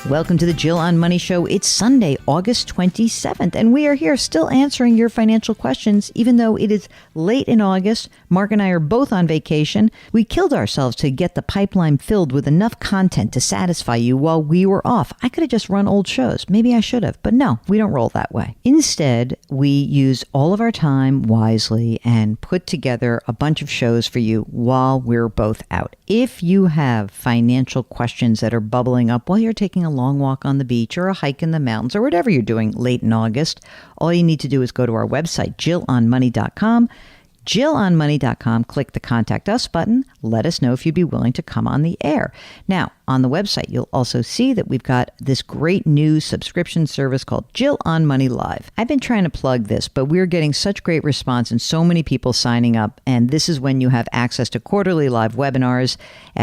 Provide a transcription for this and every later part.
Welcome to the Jill on Money Show. It's Sunday, August 27th, and we are here still answering your financial questions, even though it is late in August. Mark and I are both on vacation. We killed ourselves to get the pipeline filled with enough content to satisfy you while we were off. I could have just run old shows. Maybe I should have, but no, we don't roll that way. Instead, we use all of our time wisely and put together a bunch of shows for you while we're both out. If you have financial questions that are bubbling up while you're taking a long walk on the beach or a hike in the mountains or whatever you're doing late in August, all you need to do is go to our website, jillonmoney.com. jillonmoney.com, click the Contact Us button. Let us know if you'd be willing to come on the air. Now, on the website, you'll also see that we've got this great new subscription service called Jill on Money Live. I've been trying to plug this, but we're getting such great response and so many people signing up. And this is when you have access to quarterly live webinars.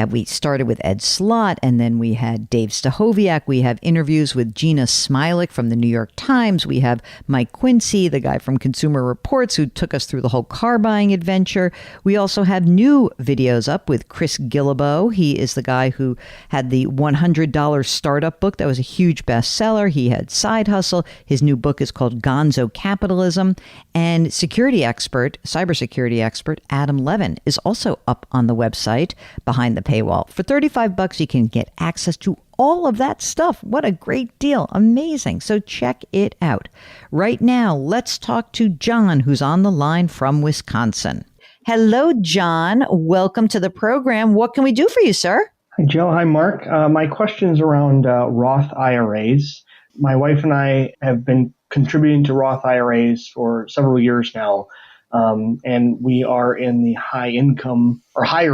We started with Ed Slott, and then we had Dave Stachowiak. We have interviews with Gina Smilik from the New York Times. We have Mike Quincy, the guy from Consumer Reports, who took us through the whole car buying adventure. We also have new videos up with Chris Guillebeau. He is the guy who had the $100 startup book that was a huge bestseller. He had Side Hustle. His new book is called Gonzo Capitalism. And cybersecurity expert Adam Levin is also up on the website behind the paywall. For $35, you can get access to all of that stuff. What a great deal. Amazing. So check it out. Right now, let's talk to John, who's on the line from Wisconsin. Hello, John. Welcome to the program. What can we do for you, sir? Hi, Jill. Hi, Mark. My question's around Roth IRAs. My wife and I have been contributing to Roth IRAs for several years now, and we are in the higher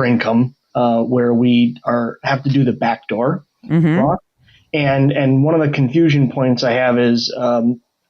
income where we have to do the backdoor Roth. And one of the confusion points I have is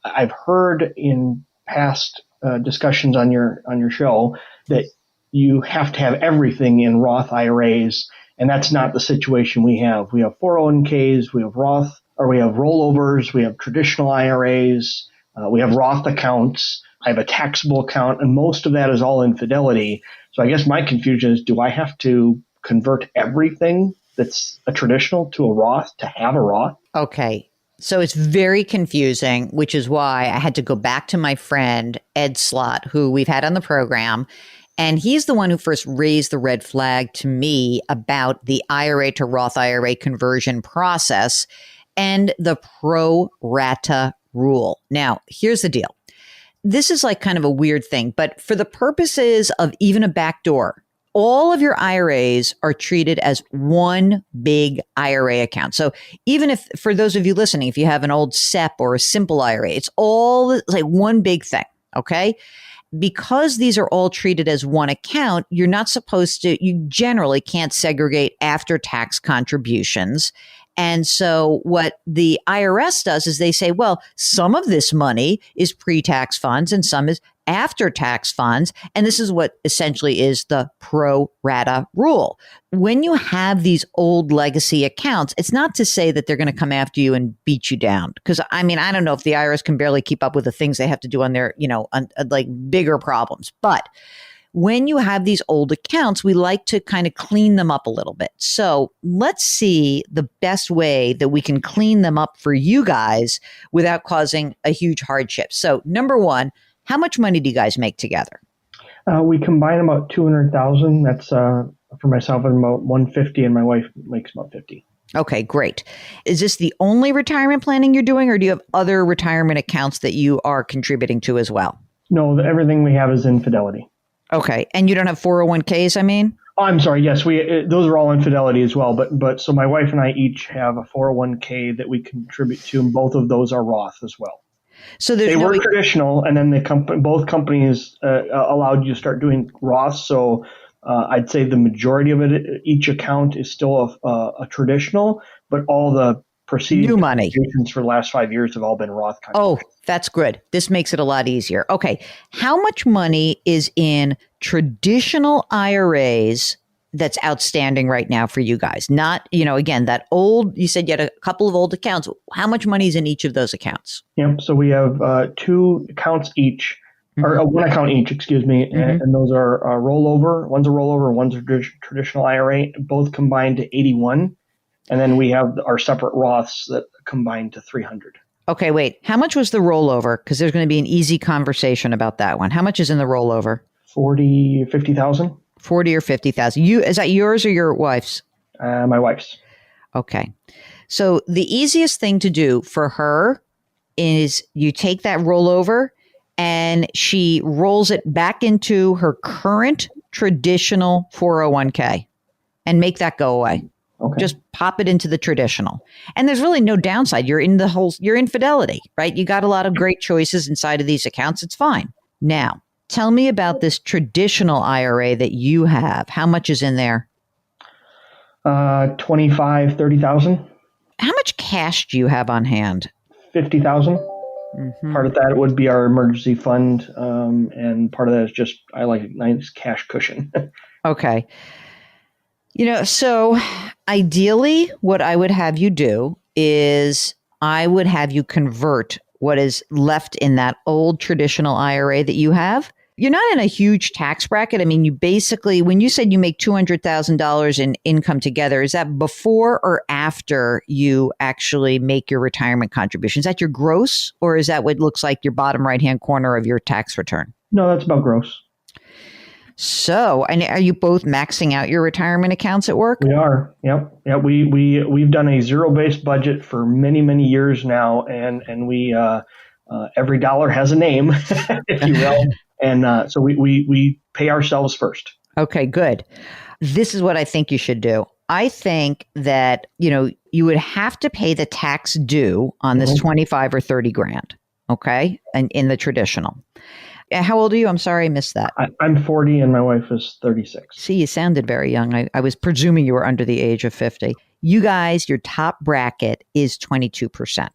I've heard in past discussions on your show that you have to have everything in Roth IRAs. And that's not the situation we have. We have 401ks, we have Roth, or we have rollovers, we have traditional IRAs, we have Roth accounts. I have a taxable account, and most of that is all in Fidelity. So I guess my confusion is, do I have to convert everything that's a traditional to a Roth to have a Roth? Okay. So it's very confusing, which is why I had to go back to my friend, Ed Slott, who we've had on the program. And he's the one who first raised the red flag to me about the IRA to Roth IRA conversion process and the Pro-Rata rule. Now, here's the deal. This is like kind of a weird thing, but for the purposes of even a backdoor, all of your IRAs are treated as one big IRA account. So even if, for those of you listening, if you have an old SEP or a simple IRA, it's all like one big thing, okay? Because these are all treated as one account, you're not supposed to, you generally can't segregate after-tax contributions. And so what the IRS does is they say, well, some of this money is pre-tax funds and some is after-tax funds. And this is what essentially is the pro-rata rule. When you have these old legacy accounts, it's not to say that they're going to come after you and beat you down. Because, I mean, I don't know if the IRS can barely keep up with the things they have to do on their, like bigger problems. But when you have these old accounts, we like to kind of clean them up a little bit. So let's see the best way that we can clean them up for you guys without causing a huge hardship. So number one, how much money do you guys make together? We combine about $200,000. That's for myself, and about $150,000, and my wife makes about $50,000. Okay, great. Is this the only retirement planning you're doing, or do you have other retirement accounts that you are contributing to as well? No, everything we have is in Fidelity. Okay, and you don't have 401ks, I mean? Oh, I'm sorry. Yes, those are all in Fidelity as well. But so my wife and I each have a 401k that we contribute to, and both of those are Roth as well. So they were traditional, and then both companies allowed you to start doing Roth. So I'd say the majority of it, each account is still a traditional, but all the preceding new money for the last 5 years have all been Roth Oh, contributions. that's good. This makes it a lot easier. Okay. How much money is in traditional IRAs that's outstanding right now for you guys? Not, again, that old, you said you had a couple of old accounts. How much money is in each of those accounts? Yep. So we have two accounts each, or one account each, excuse me. And those are rollover. One's a rollover, one's a traditional IRA, both combined to 81. And then we have our separate Roths that combine to 300. Okay, wait. How much was the rollover? Because there's going to be an easy conversation about that one. How much is in the rollover? 40, 50,000. 40 or 50,000. Is that yours or your wife's? My wife's. Okay. So the easiest thing to do for her is you take that rollover and she rolls it back into her current traditional 401k and make that go away. Okay. Just pop it into the traditional. And there's really no downside. You're in Fidelity, right? You got a lot of great choices inside of these accounts. It's fine. Now, tell me about this traditional IRA that you have. How much is in there? 25, 30,000. How much cash do you have on hand? 50,000. Part of that would be our emergency fund. And part of that is just, I like a nice cash cushion. Okay. So ideally, what I would have you do is I would have you convert what is left in that old traditional IRA that you have. You're not in a huge tax bracket. I mean, you basically, when you said you make $200,000 in income together, is that before or after you actually make your retirement contributions? Is that your gross, or is that what looks like your bottom right-hand corner of your tax return? No, that's about gross. So, and are you both maxing out your retirement accounts at work? We are. Yep. Yeah. We've done a zero-based budget for many, many years now, and we every dollar has a name, if you will, and so we pay ourselves first. Okay, good. This is what I think you should do. I think that you would have to pay the tax due on this 25 or 30 grand. Okay, and in the traditional. How old are you? I'm sorry, I missed that. I'm 40 and my wife is 36. See, you sounded very young. I was presuming you were under the age of 50. You guys, your top bracket is 22%.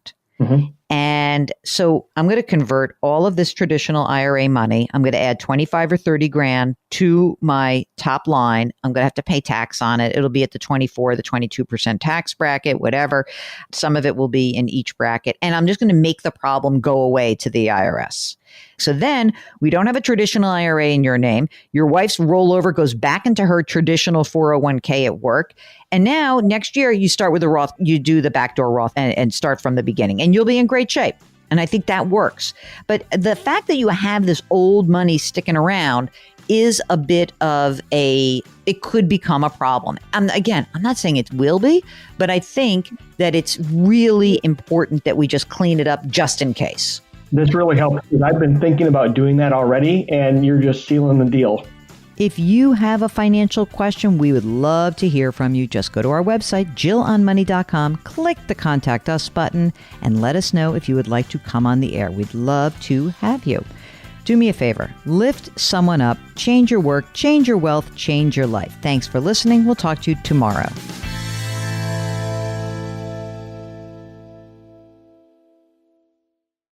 And so I'm going to convert all of this traditional IRA money. I'm going to add 25 or 30 grand to my top line. I'm going to have to pay tax on it. It'll be at the 24, the 22% tax bracket, whatever. Some of it will be in each bracket. And I'm just going to make the problem go away to the IRS. So then we don't have a traditional IRA in your name. Your wife's rollover goes back into her traditional 401k at work. And now next year you start with a Roth, you do the backdoor Roth and start from the beginning and you'll be in great shape. And I think that works. But the fact that you have this old money sticking around is a bit of it could become a problem. Again, I'm not saying it will be, but I think that it's really important that we just clean it up just in case. This really helps because I've been thinking about doing that already, and you're just sealing the deal. If you have a financial question, we would love to hear from you. Just go to our website, JillOnMoney.com, click the Contact Us button, and let us know if you would like to come on the air. We'd love to have you. Do me a favor, lift someone up, change your work, change your wealth, change your life. Thanks for listening. We'll talk to you tomorrow.